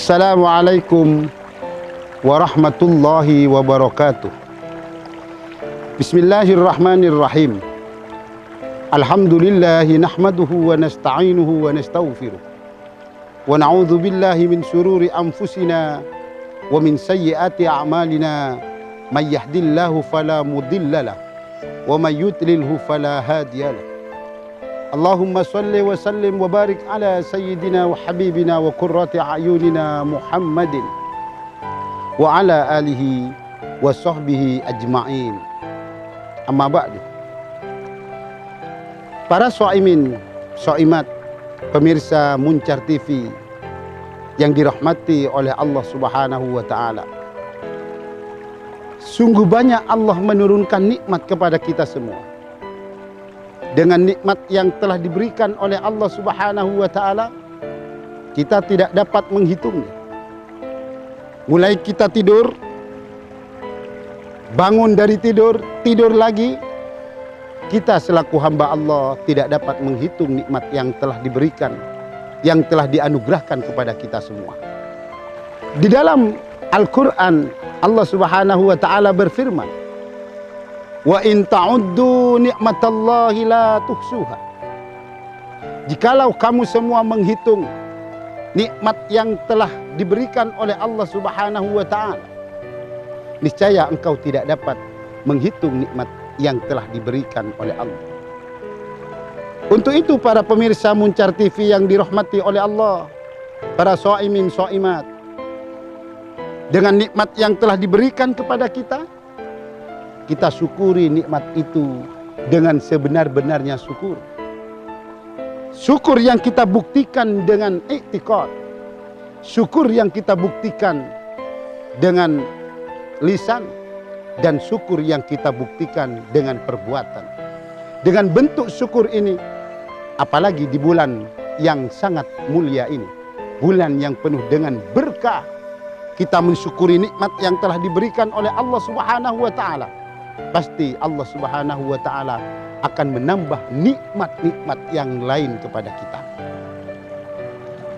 Assalamualaikum warahmatullahi wabarakatuh. Bismillahirrahmanirrahim. Alhamdulillahi nahmaduhu wa nasta'inuhu wa nastaghfiruh. Wa na'udzu billahi min syururi anfusina wa min sayyiati a'malina. May yahdihillahu fala mudhillalah wa may yudlilhu fala hadiyalah. Allahumma salli wa sallim wa barik ala sayyidina wa habibina wa qurrati a'yunina Muhammadin wa ala alihi wa sahbihi ajma'in. Amma ba'du. Para shaimin, shaimat, pemirsa Muncar TV yang dirahmati oleh Allah Subhanahu wa taala. Sungguh banyak Allah menurunkan nikmat kepada kita semua. Dengan nikmat yang telah diberikan oleh Allah Subhanahu wa taala, kita tidak dapat menghitungnya. Mulai kita tidur, bangun dari tidur, tidur lagi, kita selaku hamba Allah tidak dapat menghitung nikmat yang telah diberikan, yang telah dianugerahkan kepada kita semua. Di dalam Al-Quran, Allah Subhanahu wa taala berfirman, wa in ta'uddu ni'matallahi la tuhsuha. Jikalau kamu semua menghitung nikmat yang telah diberikan oleh Allah Subhanahu wa taala, niscaya engkau tidak dapat menghitung nikmat yang telah diberikan oleh Allah. Untuk itu para pemirsa Muncar TV yang dirahmati oleh Allah, para shaimin shaimat, dengan nikmat yang telah diberikan kepada kita, kita syukuri nikmat itu dengan sebenar-benarnya syukur. Syukur yang kita buktikan dengan i'tiqad. Syukur yang kita buktikan dengan lisan. Dan syukur yang kita buktikan dengan perbuatan. Dengan bentuk syukur ini, apalagi di bulan yang sangat mulia ini, bulan yang penuh dengan berkah, kita mensyukuri nikmat yang telah diberikan oleh Allah Subhanahu wa taala. Pasti Allah Subhanahu wa taala akan menambah nikmat-nikmat yang lain kepada kita.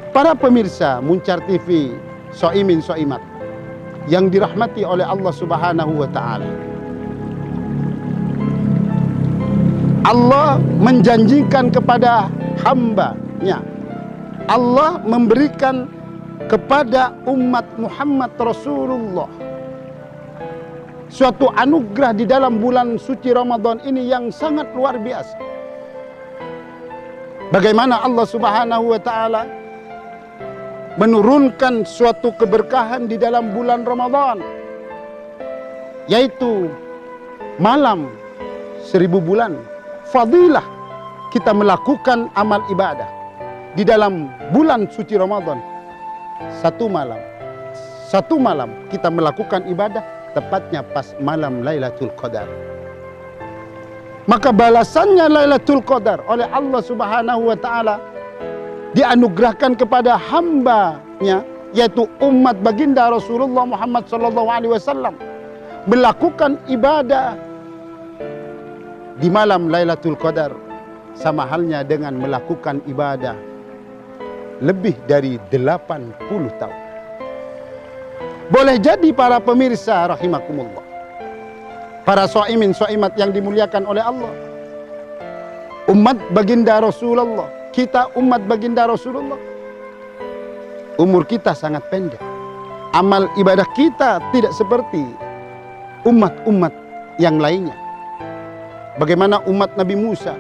Para pemirsa Muncar TV, shaimin shaimat yang dirahmati oleh Allah Subhanahu wa taala. Allah menjanjikan kepada hamba-Nya. Allah memberikan kepada umat Muhammad Rasulullah suatu anugerah di dalam bulan suci Ramadan ini yang sangat luar biasa. Bagaimana Allah Subhanahu wa taala menurunkan suatu keberkahan di dalam bulan Ramadan, yaitu malam 1000 bulan. Fadilah kita melakukan amal ibadah di dalam bulan suci Ramadan. Satu malam kita melakukan ibadah, tepatnya pas malam Lailatul Qadar. Maka balasannya Lailatul Qadar oleh Allah Subhanahu wa taala dianugerahkan kepada hamba-Nya, yaitu umat baginda Rasulullah Muhammad sallallahu alaihi wasallam, melakukan ibadah di malam Lailatul Qadar sama halnya dengan melakukan ibadah lebih dari 80 tahun. Boleh jadi para pemirsa rahimakumullah, para shaimin shaimat yang dimuliakan oleh Allah, umat baginda Rasulullah, kita umat baginda Rasulullah, umur kita sangat pendek. Amal ibadah kita tidak seperti umat-umat yang lainnya. Bagaimana umat Nabi Musa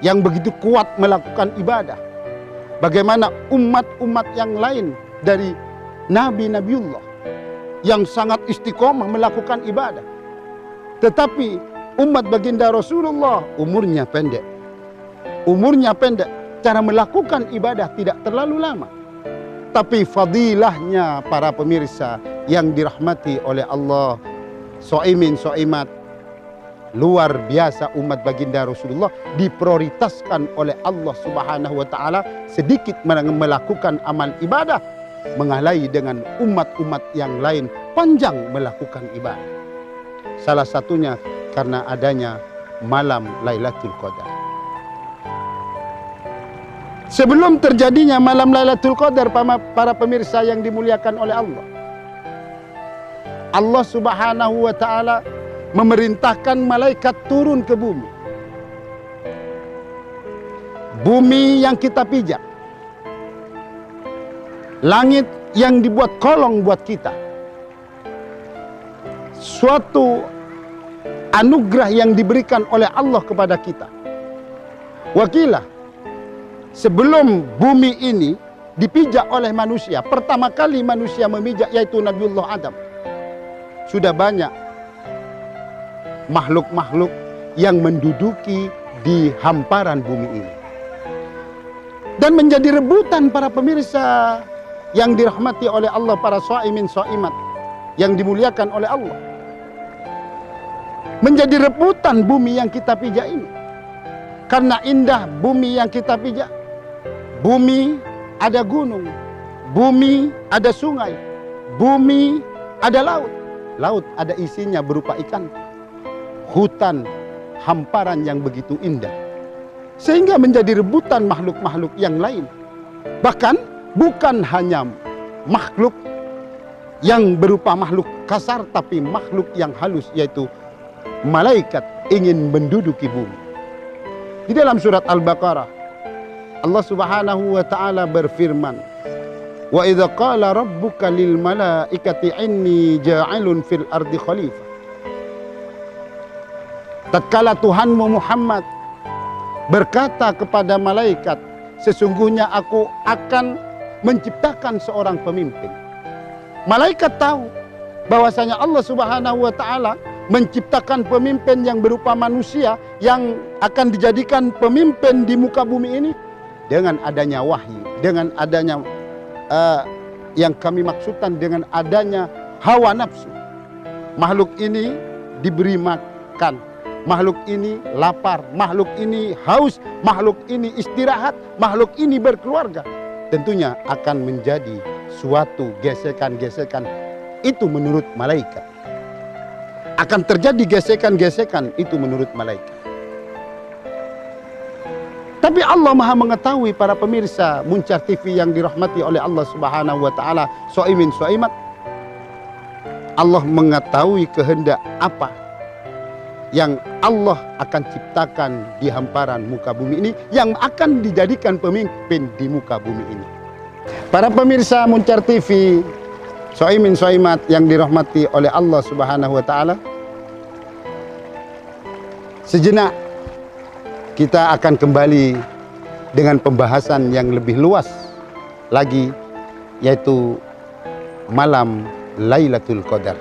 yang begitu kuat melakukan ibadah. Bagaimana umat-umat yang lain dari Nabi-Nabiullah yang sangat istiqomah melakukan ibadah. Tetapi umat baginda Rasulullah umurnya pendek. Umurnya pendek, cara melakukan ibadah tidak terlalu lama. Tapi fadilahnya para pemirsa yang dirahmati oleh Allah, shaimin shaimat, luar biasa. Umat baginda Rasulullah diprioritaskan oleh Allah Subhanahu wa taala sedikit melakukan amal ibadah, menghalai dengan umat-umat yang lain panjang melakukan ibadah. Salah satunya karena adanya malam Lailatul Qadar. Sebelum terjadinya malam Lailatul Qadar, para pemirsa yang dimuliakan oleh Allah, Allah Subhanahu wa Ta'ala memerintahkan malaikat turun ke bumi. Bumi yang kita pijak, langit yang dibuat kolong buat kita, suatu anugerah yang diberikan oleh Allah kepada kita. Wakilah, sebelum bumi ini dipijak oleh manusia, pertama kali manusia memijak yaitu Nabiullah Adam. Sudah banyak makhluk-makhluk yang menduduki di hamparan bumi ini. Dan menjadi rebutan para pemirsa yang dirahmati oleh Allah, para shaimin shaimat yang dimuliakan oleh Allah. Menjadi rebutan bumi yang kita pijak ini. Karena indah bumi yang kita pijak. Bumi ada gunung, bumi ada sungai, bumi ada laut. Laut ada isinya berupa ikan, hutan, hamparan yang begitu indah. Sehingga menjadi rebutan makhluk-makhluk yang lain. Bahkan bukan hanya makhluk yang berupa makhluk kasar, tapi makhluk yang halus, yaitu malaikat ingin menduduki bumi. Di dalam surat Al-Baqarah, Allah Subhanahu wa Ta'ala berfirman, "Wa idza qala rabbuka lil malaikati inni ja'ilun fil ardi khalifah." Tatkala Tuhanmu Muhammad berkata kepada malaikat, sesungguhnya aku akan menciptakan seorang pemimpin. Malaikat tahu bahwasanya Allah Subhanahu wa Ta'ala menciptakan pemimpin yang berupa manusia yang akan dijadikan pemimpin di muka bumi ini dengan adanya wahyu, dengan adanya yang kami maksudkan dengan adanya hawa nafsu. Makhluk ini diberi makan, makhluk ini lapar, makhluk ini haus, makhluk ini istirahat, makhluk ini berkeluarga. Tentunya akan menjadi suatu gesekan-gesekan. Itu menurut malaikat. Akan terjadi gesekan-gesekan itu menurut malaikat. Tapi Allah Maha mengetahui para pemirsa Muncar TV yang dirahmati oleh Allah Subhanahu wa Ta'ala, shaimin shaimat. Allah mengetahui kehendak apa yang Allah akan ciptakan di hamparan muka bumi ini, yang akan dijadikan pemimpin di muka bumi ini. Para pemirsa Muncar TV, shaimin shaimat yang dirahmati oleh Allah Subhanahu wa Ta'ala, sejenak kita akan kembali dengan pembahasan yang lebih luas lagi, yaitu malam Lailatul Qadar.